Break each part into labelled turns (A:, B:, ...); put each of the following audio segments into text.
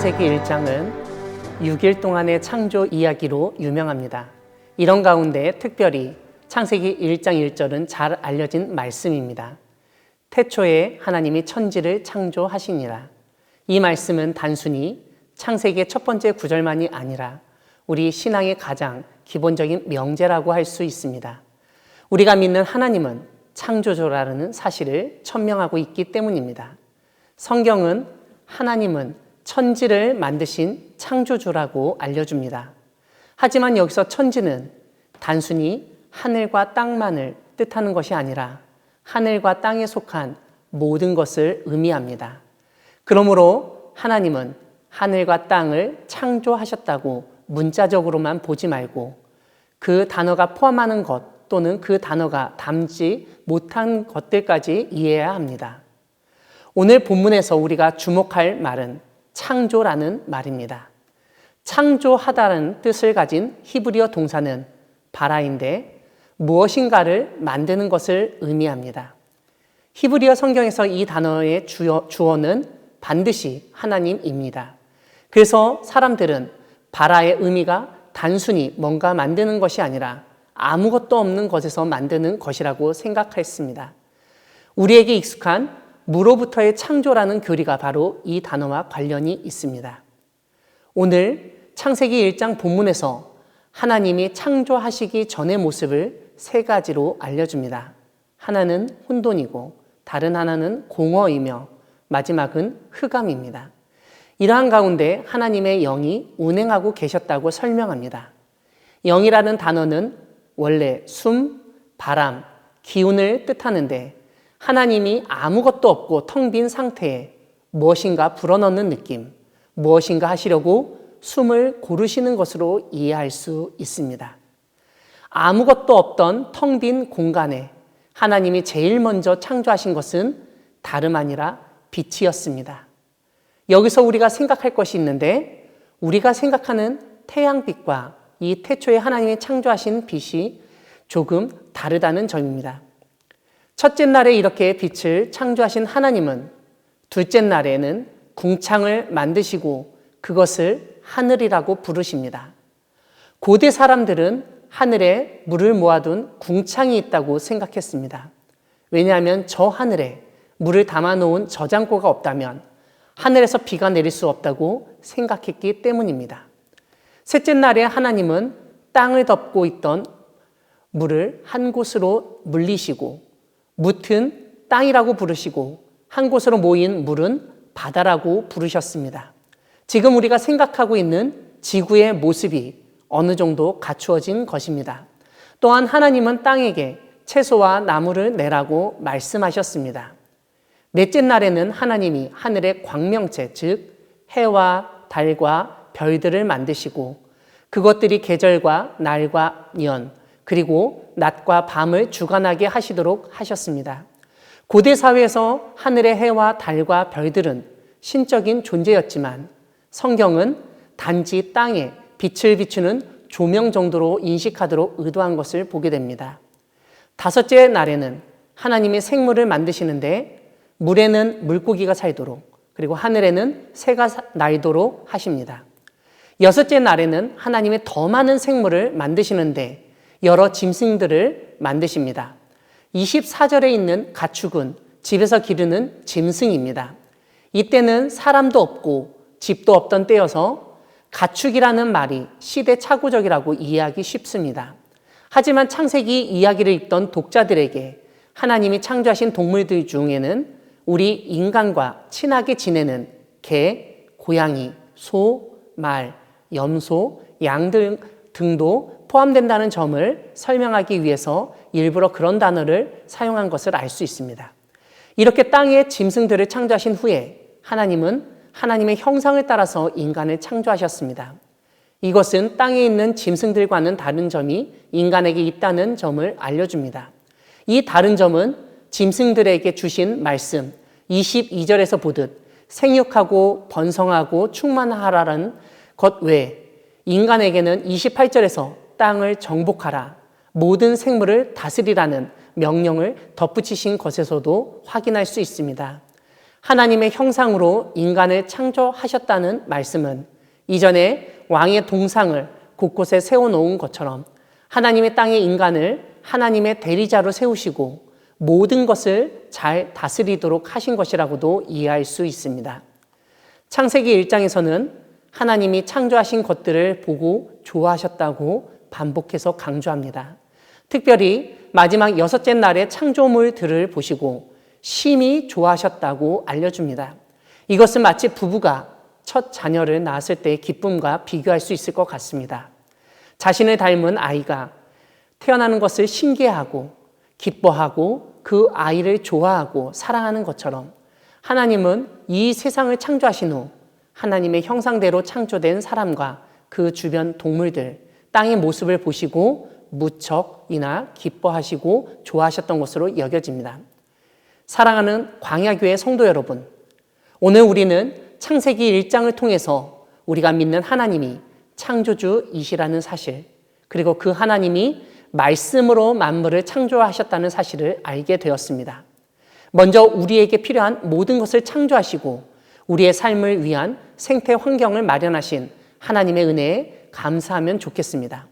A: 창세기 1장은 6일 동안의 창조 이야기로 유명합니다. 이런 가운데 특별히 창세기 1장 1절은 잘 알려진 말씀입니다. 태초에 하나님이 천지를 창조하시니라. 이 말씀은 단순히 창세기의 첫 번째 구절만이 아니라 우리 신앙의 가장 기본적인 명제라고 할 수 있습니다. 우리가 믿는 하나님은 창조주라는 사실을 천명하고 있기 때문입니다. 성경은 하나님은 천지를 만드신 창조주라고 알려줍니다. 하지만 여기서 천지는 단순히 하늘과 땅만을 뜻하는 것이 아니라 하늘과 땅에 속한 모든 것을 의미합니다. 그러므로 하나님은 하늘과 땅을 창조하셨다고 문자적으로만 보지 말고 그 단어가 포함하는 것 또는 그 단어가 담지 못한 것들까지 이해해야 합니다. 오늘 본문에서 우리가 주목할 말은 창조라는 말입니다. 창조하다는 뜻을 가진 히브리어 동사는 바라인데 무엇인가를 만드는 것을 의미합니다. 히브리어 성경에서 이 단어의 주어는 반드시 하나님입니다. 그래서 사람들은 바라의 의미가 단순히 뭔가 만드는 것이 아니라 아무것도 없는 것에서 만드는 것이라고 생각했습니다. 우리에게 익숙한 무로부터의 창조라는 교리가 바로 이 단어와 관련이 있습니다. 오늘 창세기 1장 본문에서 하나님이 창조하시기 전의 모습을 세 가지로 알려줍니다. 하나는 혼돈이고 다른 하나는 공허이며 마지막은 흑암입니다. 이러한 가운데 하나님의 영이 운행하고 계셨다고 설명합니다. 영이라는 단어는 원래 숨, 바람, 기운을 뜻하는데 하나님이 아무것도 없고 텅 빈 상태에 무엇인가 불어넣는 느낌, 무엇인가 하시려고 숨을 고르시는 것으로 이해할 수 있습니다. 아무것도 없던 텅 빈 공간에 하나님이 제일 먼저 창조하신 것은 다름 아니라 빛이었습니다. 여기서 우리가 생각할 것이 있는데 우리가 생각하는 태양빛과 이 태초에 하나님이 창조하신 빛이 조금 다르다는 점입니다. 첫째 날에 이렇게 빛을 창조하신 하나님은 둘째 날에는 궁창을 만드시고 그것을 하늘이라고 부르십니다. 고대 사람들은 하늘에 물을 모아둔 궁창이 있다고 생각했습니다. 왜냐하면 저 하늘에 물을 담아놓은 저장고가 없다면 하늘에서 비가 내릴 수 없다고 생각했기 때문입니다. 셋째 날에 하나님은 땅을 덮고 있던 물을 한 곳으로 물리시고 묻은 땅이라고 부르시고 한 곳으로 모인 물은 바다라고 부르셨습니다. 지금 우리가 생각하고 있는 지구의 모습이 어느 정도 갖추어진 것입니다. 또한 하나님은 땅에게 채소와 나무를 내라고 말씀하셨습니다. 넷째 날에는 하나님이 하늘의 광명체, 즉 해와 달과 별들을 만드시고 그것들이 계절과 날과 년 그리고 낮과 밤을 주관하게 하시도록 하셨습니다. 고대 사회에서 하늘의 해와 달과 별들은 신적인 존재였지만 성경은 단지 땅에 빛을 비추는 조명 정도로 인식하도록 의도한 것을 보게 됩니다. 다섯째 날에는 하나님이 생물을 만드시는데 물에는 물고기가 살도록 그리고 하늘에는 새가 날도록 하십니다. 여섯째 날에는 하나님이 더 많은 생물을 만드시는데 여러 짐승들을 만드십니다. 24절에 있는 가축은 집에서 기르는 짐승입니다. 이때는 사람도 없고 집도 없던 때여서 가축이라는 말이 시대착오적이라고 이해하기 쉽습니다. 하지만 창세기 이야기를 읽던 독자들에게 하나님이 창조하신 동물들 중에는 우리 인간과 친하게 지내는 개, 고양이, 소, 말, 염소, 양 등도 포함된다는 점을 설명하기 위해서 일부러 그런 단어를 사용한 것을 알 수 있습니다. 이렇게 땅의 짐승들을 창조하신 후에 하나님은 하나님의 형상을 따라서 인간을 창조하셨습니다. 이것은 땅에 있는 짐승들과는 다른 점이 인간에게 있다는 점을 알려줍니다. 이 다른 점은 짐승들에게 주신 말씀 22절에서 보듯 생육하고 번성하고 충만하라는 것 외에 인간에게는 28절에서 땅을 정복하라, 모든 생물을 다스리라는 명령을 덧붙이신 것에서도 확인할 수 있습니다. 하나님의 형상으로 인간을 창조하셨다는 말씀은 이전에 왕의 동상을 곳곳에 세워놓은 것처럼 하나님의 땅의 인간을 하나님의 대리자로 세우시고 모든 것을 잘 다스리도록 하신 것이라고도 이해할 수 있습니다. 창세기 1장에서는 하나님이 창조하신 것들을 보고 좋아하셨다고 반복해서 강조합니다. 특별히 마지막 6째 날의 창조물들을 보시고 심히 좋아하셨다고 알려줍니다. 이것은 마치 부부가 첫 자녀를 낳았을 때의 기쁨과 비교할 수 있을 것 같습니다. 자신을 닮은 아이가 태어나는 것을 신기해하고 기뻐하고 그 아이를 좋아하고 사랑하는 것처럼 하나님은 이 세상을 창조하신 후 하나님의 형상대로 창조된 사람과 그 주변 동물들, 땅의 모습을 보시고 무척이나 기뻐하시고 좋아하셨던 것으로 여겨집니다. 사랑하는 광야교회 성도 여러분, 오늘 우리는 창세기 1장을 통해서 우리가 믿는 하나님이 창조주이시라는 사실, 그리고 그 하나님이 말씀으로 만물을 창조하셨다는 사실을 알게 되었습니다. 먼저 우리에게 필요한 모든 것을 창조하시고 우리의 삶을 위한 생태 환경을 마련하신 하나님의 은혜에 감사하면 좋겠습니다.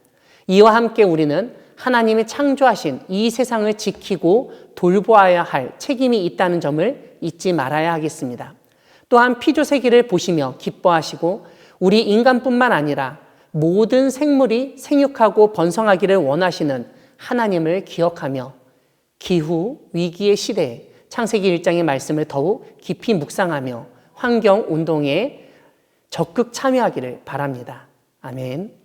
A: 이와 함께 우리는 하나님이 창조하신 이 세상을 지키고 돌보아야 할 책임이 있다는 점을 잊지 말아야 하겠습니다. 또한 피조세계를 보시며 기뻐하시고 우리 인간뿐만 아니라 모든 생물이 생육하고 번성하기를 원하시는 하나님을 기억하며 기후 위기의 시대에 창세기 1장의 말씀을 더욱 깊이 묵상하며 환경운동에 적극 참여하기를 바랍니다. 아멘.